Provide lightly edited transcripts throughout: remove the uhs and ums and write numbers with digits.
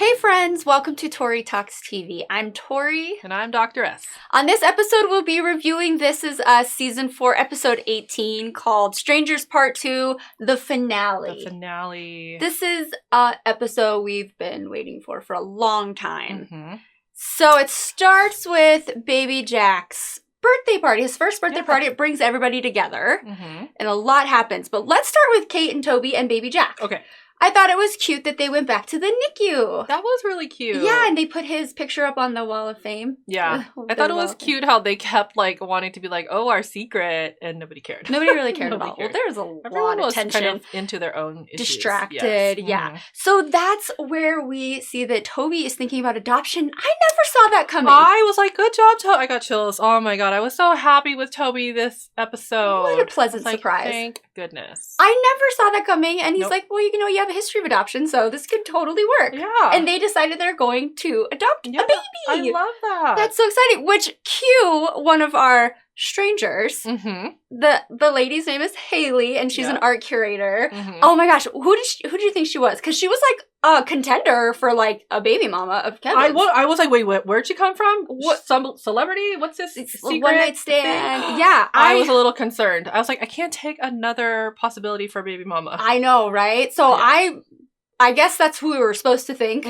Hey friends, welcome to Tori Talks TV. I'm Tori. And I'm Dr. S. On this episode, we'll be reviewing This Is Us Season 4, Episode 18, called Strangers Part 2, The Finale. The finale. This is an episode we've been waiting for a long time. Mm-hmm. So it starts with Baby Jack's birthday party, his first birthday party. It brings everybody together, and a lot happens. But let's start with Kate and Toby and Baby Jack. Okay. I thought it was cute that they went back to the NICU. That was really cute. Yeah, and they put his picture up on the Wall of Fame. Yeah. I thought it was cute how they kept wanting to be like, oh, our secret, and nobody cared. Nobody really cared about it. Well, there was Everyone lot of tension. Kind of into their own issues. Distracted, yes. yeah. So that's where we see that Toby is thinking about adoption. I never saw that coming. I was like, good job, Toby. I got chills. Oh my god, I was so happy with Toby this episode. What a pleasant surprise. Thank goodness. I never saw that coming, and he's like, well, you have a history of adoption, so this could totally work. Yeah. And they decided they're going to adopt a baby. I love that. That's so exciting. Which, cue one of our strangers. Mm-hmm. The lady's name is Haley, and she's an art curator. Mm-hmm. Oh my gosh, who do you think she was? Because she was like a contender for like a baby mama of Kevin's. I was like, wait, where'd she come from? What, some celebrity? What's this secret one night stand? Thing? Yeah, I was a little concerned. I was like, I can't take another possibility for baby mama. I know, right? So I guess that's who we were supposed to think,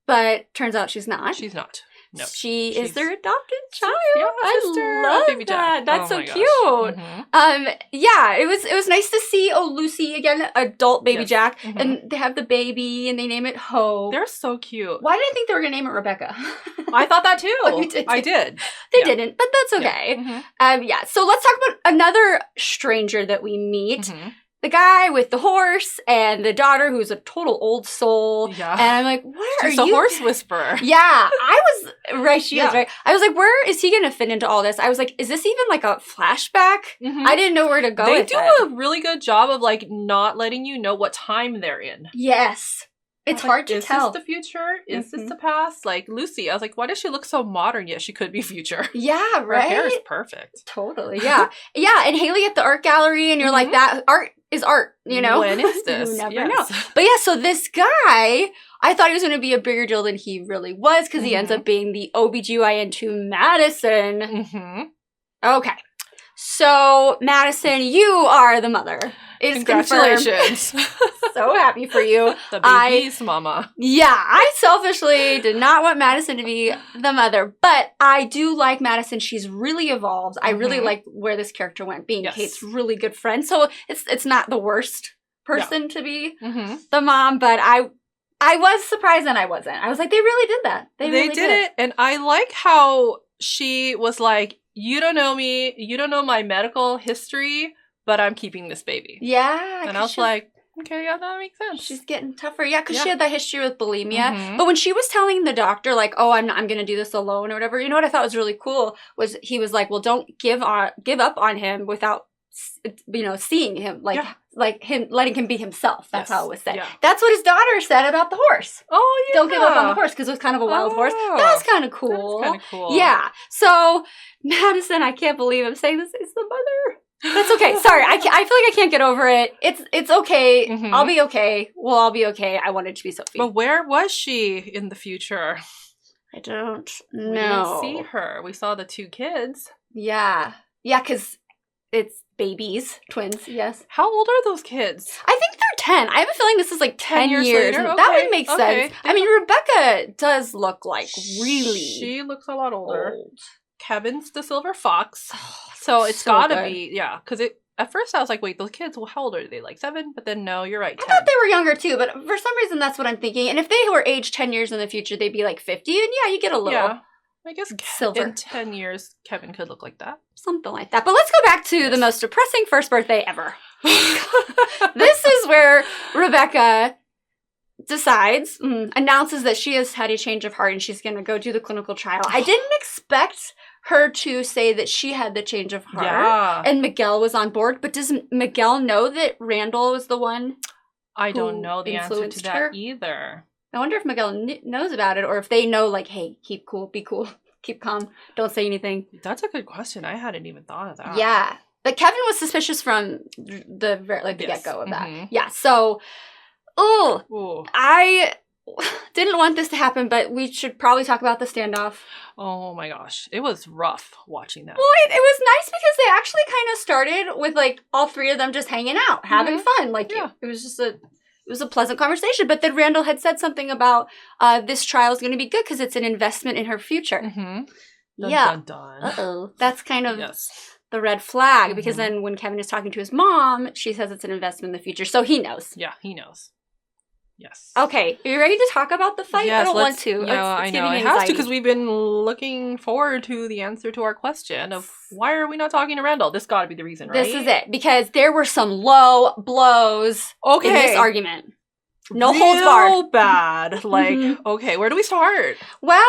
but turns out she's not. She's not. No. She is their adopted child. Yeah, I love Baby that. Jack. That's so cute. Yeah, it was nice to see Lucy again, adult Baby Jack, and they have the baby and they name it Ho. They're so cute. Why did I think they were gonna name it Rebecca? I thought that too. Oh, you did. I did. They didn't, but that's okay. Yeah. So let's talk about another stranger that we meet. The guy with the horse and the daughter who's a total old soul. Yeah. And I'm like, where She's are you? a horse whisperer. Yeah. I was right. She is right. I was like, where is he going to fit into all this? I was like, is this even like a flashback? I didn't know where to go. They do a really good job of not letting you know what time they're in. Yes. It's hard to tell. Is this the future? Is this the past? Like Lucy, I was like, why does she look so modern yet she could be future? Yeah, right? Her hair is perfect. Totally, yeah. Yeah, and Haley at the art gallery, and you're like, that art is art, you know? When is this? You never know. But yeah, so this guy, I thought he was going to be a bigger deal than he really was, because he ends up being the OBGYN to Madison. Okay. So, Madison, you are the mother. It is Congratulations. So happy for you. The baby's mama. Yeah, I selfishly did not want Madison to be the mother, but I do like Madison. She's really evolved. I really like where this character went, being Kate's really good friend. So it's not the worst person to be the mom, but I was surprised and I wasn't. I was like, they really did that. They really did it. And I like how she was like, you don't know me, you don't know my medical history, but I'm keeping this baby. Yeah. And I was like, okay, yeah, that makes sense. She's getting tougher. Yeah, because she had that history with bulimia. But when she was telling the doctor, like, oh, I'm going to do this alone or whatever, you know what I thought was really cool was he was like, well, don't give up on him without, seeing him, like him, letting him be himself. That's how it was said. Yeah. That's what his daughter said about the horse. Oh, yeah. Don't give up on the horse, because it was kind of a wild horse. That was kind of cool. That was kind of cool. Yeah. So, Madison, I can't believe I'm saying this, is the mother. That's okay. Sorry, I feel like I can't get over it. It's okay. I'll be okay. We'll all be okay. I wanted to be Sophie. But where was she in the future? I don't know. We didn't see her. We saw the two kids. Yeah. Yeah, because it's babies. Twins, yes. How old are those kids? I think they're 10. I have a feeling this is like 10 years later? Okay. That would make sense. I mean, Rebecca does look like really... She looks a lot older. Old. Kevin's the silver fox. So it's gotta be, because at first I was like, wait, those kids, well, how old are they? Like 7? But then no, you're right, 10. I thought they were younger too, but for some reason that's what I'm thinking. And if they were aged 10 years in the future, they'd be like 50. And yeah, you get a little... Yeah. I guess silver. In 10 years, Kevin could look like that. Something like that. But let's go back to the most depressing first birthday ever. This is where Rebecca decides, announces that she has had a change of heart and she's going to go do the clinical trial. I didn't expect her to say that she had the change of heart and Miguel was on board, but does Miguel know that Randall was the one? I don't know the answer to that either. I wonder if Miguel knows about it, or if they know, like, hey, keep cool, be cool, keep calm, don't say anything. That's a good question. I hadn't even thought of that. Yeah. But Kevin was suspicious from the get-go of that. Yeah, so, I didn't want this to happen, but we should probably talk about the standoff. Oh my gosh. It was rough watching that. Well, it was nice because they actually kind of started with, like, all three of them just hanging out, having fun. Like, it was just it was a pleasant conversation. But then Randall had said something about this trial is going to be good because it's an investment in her future. Dun, Dun, dun. Uh-oh. That's kind of the red flag because Mm-hmm. then when Kevin is talking to his mom, she says it's an investment in the future. So he knows. Yeah, he knows. Yes. Okay. Are you ready to talk about the fight? Yes, I don't want to. Yeah, I know. I have to because we've been looking forward to the answer to our question of why are we not talking to Randall? This got to be the reason, right? This is it. Because there were some low blows in this argument. No holds barred. Real bad. Like, okay, where do we start? Well,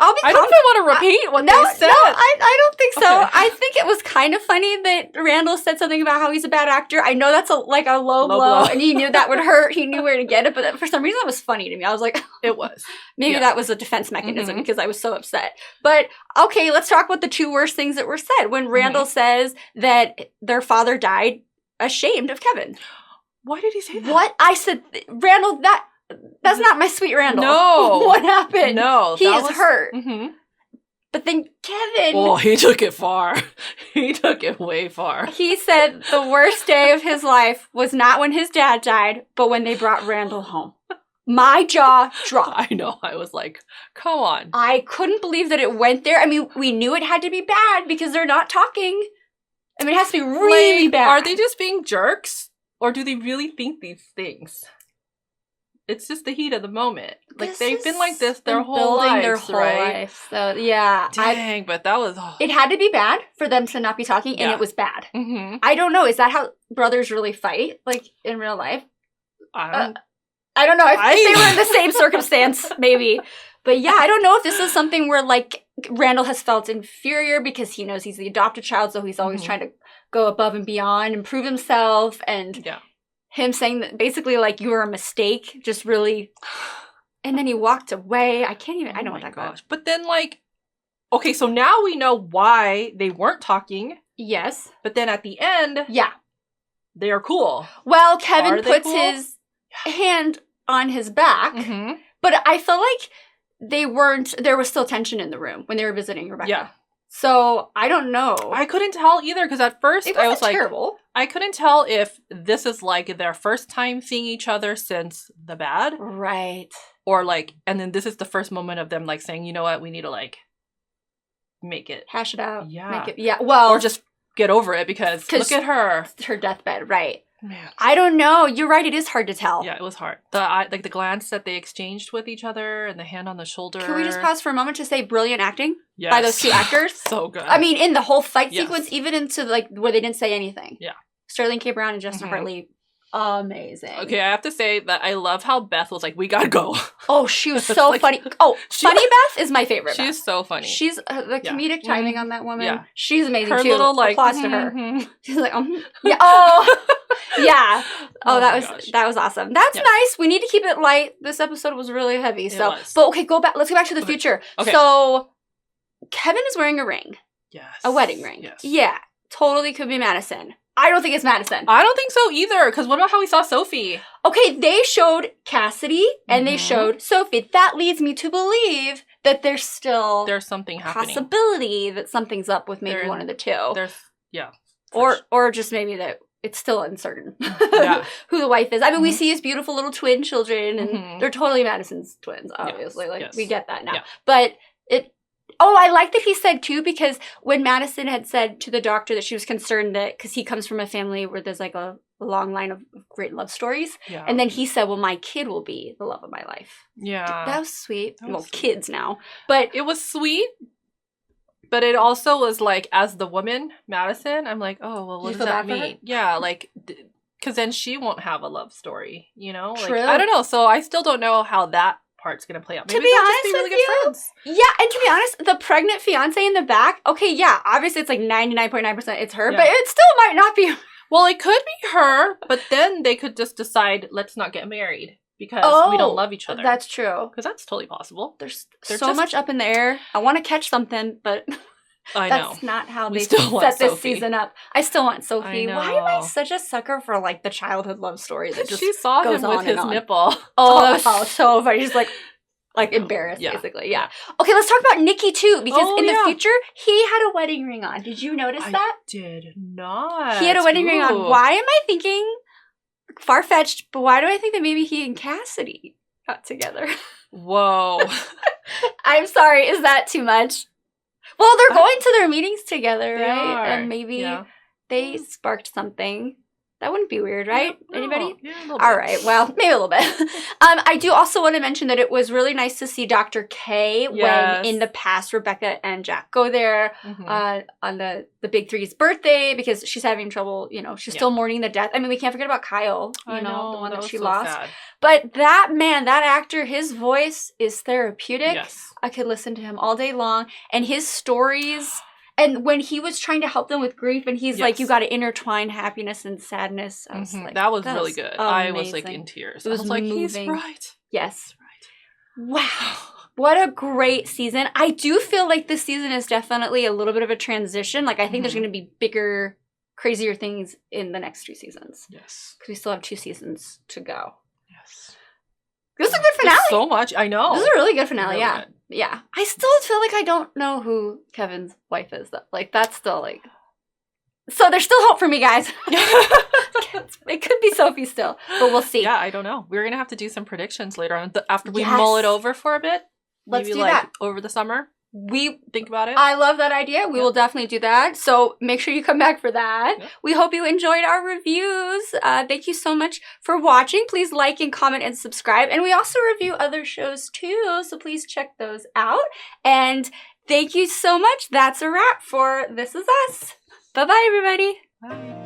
I'll be I don't even want to repeat what they said. No, I don't think so. Okay. I think it was kind of funny that Randall said something about how he's a bad actor. I know that's a low blow, and he knew that would hurt. He knew where to get it, but for some reason that was funny to me. I was like, It was. maybe that was a defense mechanism because I was so upset. But okay, let's talk about the two worst things that were said. When Randall says that their father died ashamed of Kevin. Why did he say that? What? I said, Randall, that's not my sweet Randall. No. What happened? No. He is hurt. Mm-hmm. But then Kevin... Oh, he took it far. He took it way far. He said the worst day of his life was not when his dad died, but when they brought Randall home. My jaw dropped. I know. I was like, come on. I couldn't believe that it went there. I mean, we knew it had to be bad because they're not talking. I mean, it has to be really bad. Are they just being jerks? Or do they really think these things? It's just the heat of the moment. Like, they've been like this their whole lives, right? Life. So, yeah. Dang, but that was... Oh. It had to be bad for them to not be talking, and it was bad. Mm-hmm. I don't know. Is that how brothers really fight, like, in real life? I don't know. If they were in the same circumstance, maybe. But yeah, I don't know if this is something where, like, Randall has felt inferior because he knows he's the adopted child, so he's always trying to go above and beyond and prove himself, and him saying that basically, like, you were a mistake, just really... And then he walked away. I can't even... I don't know what that gosh. But then, like... Okay, so now we know why they weren't talking. Yes. But then at the end... Yeah. They are cool. Well, Kevin puts his hand on his back, but I felt like they weren't... There was still tension in the room when they were visiting Rebecca. Yeah. So, I don't know. I couldn't tell either, because at first I was like... terrible. I couldn't tell if this is, like, their first time seeing each other since the bad. Right. Or, like, and then this is the first moment of them, like, saying, you know what, we need to, like, make it. Hash it out. Yeah. Make it, well... Or just get over it, because look at her. Her deathbed, right. Man. I don't know. You're right. It is hard to tell. Yeah, it was hard. The glance that they exchanged with each other and the hand on the shoulder. Can we just pause for a moment to say brilliant acting yes. by those two actors? So good. I mean, in the whole fight sequence, even into, like, where they didn't say anything. Yeah. Sterling K. Brown and Justin Hartley, amazing. Okay, I have to say that I love how Beth was like, we gotta go. Oh, she was so like, funny. Oh, funny Beth is my favorite. She's so funny. She's the comedic timing on that woman. Yeah. She's amazing her too. Little, like, applause to her. She's like, yeah. Oh, yeah. Oh, that was awesome. That's nice. We need to keep it light. This episode was really heavy. So, but okay, go back. Let's go back to the future. Okay. So, Kevin is wearing a ring. Yes. A wedding ring. Yes. Yeah. Totally could be Madison. I don't think it's Madison. I don't think so either, because what about how we saw Sophie? Okay, they showed Cassidy and they showed Sophie. That leads me to believe that there's something happening. Possibility that something's up with maybe one of the two. Or just maybe that it's still uncertain who the wife is. I mean, we see his beautiful little twin children, and they're totally Madison's twins, obviously. We get that now. Yeah. But I like that he said, too, because when Madison had said to the doctor that she was concerned that, because he comes from a family where there's, like, a long line of great love stories. Yeah. And then he said, well, my kid will be the love of my life. Yeah. That was sweet. Sweet. Kids now. But it was sweet. But it also was, like, as the woman, Madison, I'm like, oh, well, what does that mean? Yeah, like, because then she won't have a love story, you know? True. Like, I don't know. So I still don't know how that part's gonna play out. Maybe to be honest with really good friends. Yeah, and to be honest, the pregnant fiance in the back, okay, yeah, obviously it's like 99.9% it's her, but it still might not be. Well, it could be her, but then they could just decide, let's not get married because we don't love each other. That's true. Because that's totally possible. There's so much up in the air. I want to catch something, but I know. That's not how We they still want set this Sophie. season up. I still want Sophie. I know. Why am I such a sucker for like the childhood love story that just She saw goes him on with and his on? nipple. Oh, that was so funny. She's like embarrassed, Yeah. basically. Yeah. Okay, let's talk about Nikki too, because in the yeah. future he had a wedding ring on. Did you notice that? Did not. He had a wedding ring on. Ooh. Why am I thinking far-fetched? But why do I think that maybe he and Cassidy got together? Whoa. I'm sorry. Is that too much? Well, they're going to their meetings together, They right? are. And maybe they sparked something. That wouldn't be weird, right? No, Anybody? Yeah, a little bit. All right. Well, maybe a little bit. I do also want to mention that it was really nice to see Dr. K when in the past Rebecca and Jack go there on the Big Three's birthday because she's having trouble, she's still mourning the death. I mean, we can't forget about Kyle, the one that she lost. Sad. But that actor, his voice is therapeutic. Yes. I could listen to him all day long. And his stories... And when he was trying to help them with grief, and he's like, you got to intertwine happiness and sadness. I was like, that was really good. Amazing. I was like in tears. It was like, moving. he's right. Yes. Right. Wow. What a great season. I do feel like this season is definitely a little bit of a transition. Like, I think there's going to be bigger, crazier things in the next 2 seasons. Yes. Because we still have 2 seasons to go. Yes. This is a good finale. There's so much. I know. This is a really good finale, Really yeah. good. Yeah. I still feel like I don't know who Kevin's wife is, though. Like, that's still, like... So there's still hope for me, guys. It could be Sophie still, but we'll see. Yeah, I don't know. We're going to have to do some predictions later on after we mull it over for a bit. Let's Maybe do that. Over the summer. We think about it. I love that idea. We will definitely do that. So make sure you come back for that. Yep. We hope you enjoyed our reviews. Thank you so much for watching. Please like and comment and subscribe. And we also review other shows too. So please check those out. And thank you so much. That's a wrap for This Is Us. Bye-bye, everybody. Bye.